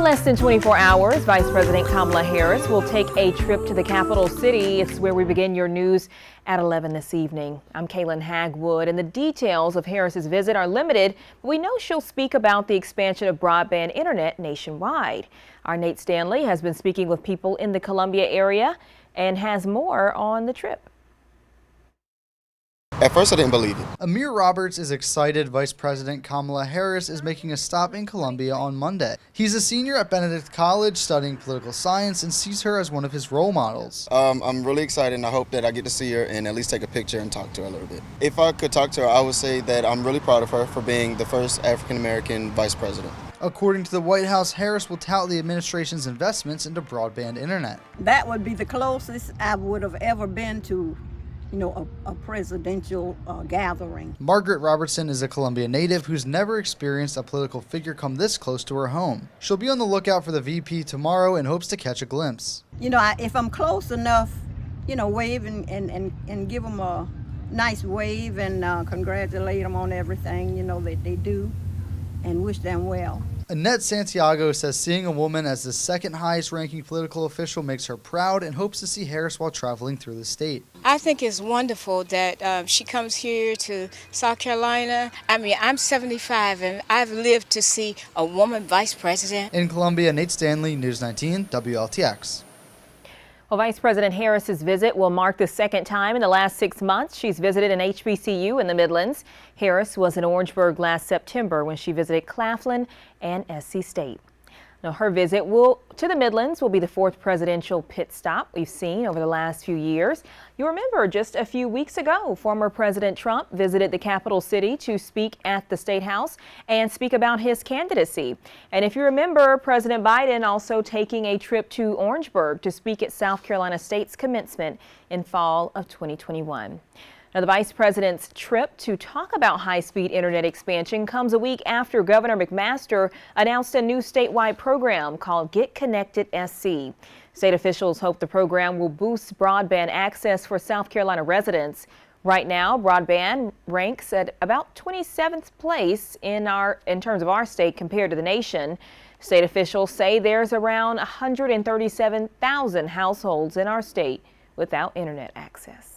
less than 24 hours, Vice President Kamala Harris will take a trip to the capital city. It's where we begin your news at 11 this evening. I'm Kaylin Hagwood, and the details of Harris's visit are limited, but we know she'll speak about the expansion of broadband internet nationwide. Our Nate Stanley has been speaking with people in the Columbia area and has more on the trip. At first, I didn't believe it. Amir Roberts is excited Vice President Kamala Harris is making a stop in Columbia on Monday. He's a senior at Benedict College studying political science and sees her as one of his role models. I'm really excited, and I hope that I get to see her and at least take a picture and talk to her a little bit. If I could talk to her, I would say that I'm really proud of her for being the first African-American vice president. According to the White House, Harris will tout the administration's investments into broadband internet. That would be the closest I would have ever been to a presidential gathering. Margaret Robertson is a Columbia native who's never experienced a political figure come this close to her home. She'll be on the lookout for the VP tomorrow and hopes to catch a glimpse. If I'm close enough, wave and give them a nice wave and congratulate them on everything, that they do and wish them well. Annette Santiago says seeing a woman as the second highest ranking political official makes her proud and hopes to see Harris while traveling through the state. I think it's wonderful that she comes here to South Carolina. I mean, I'm 75 and I've lived to see a woman vice president. In Columbia, Nate Stanley, News 19, WLTX. Well, Vice President Harris's visit will mark the second time in the last 6 months she's visited an HBCU in the Midlands. Harris was in Orangeburg last September when she visited Claflin and SC State. Now, her visit to the Midlands will be the fourth presidential pit stop we've seen over the last few years. You remember just a few weeks ago, former President Trump visited the capital city to speak at the State House and speak about his candidacy. And if you remember, President Biden also taking a trip to Orangeburg to speak at South Carolina State's commencement in fall of 2021. Now, the Vice President's trip to talk about high-speed internet expansion comes a week after Governor McMaster announced a new statewide program called Get Connected SC. State officials hope the program will boost broadband access for South Carolina residents. Right now, broadband ranks at about 27th place in terms of our state compared to the nation. State officials say there's around 137,000 households in our state without internet access.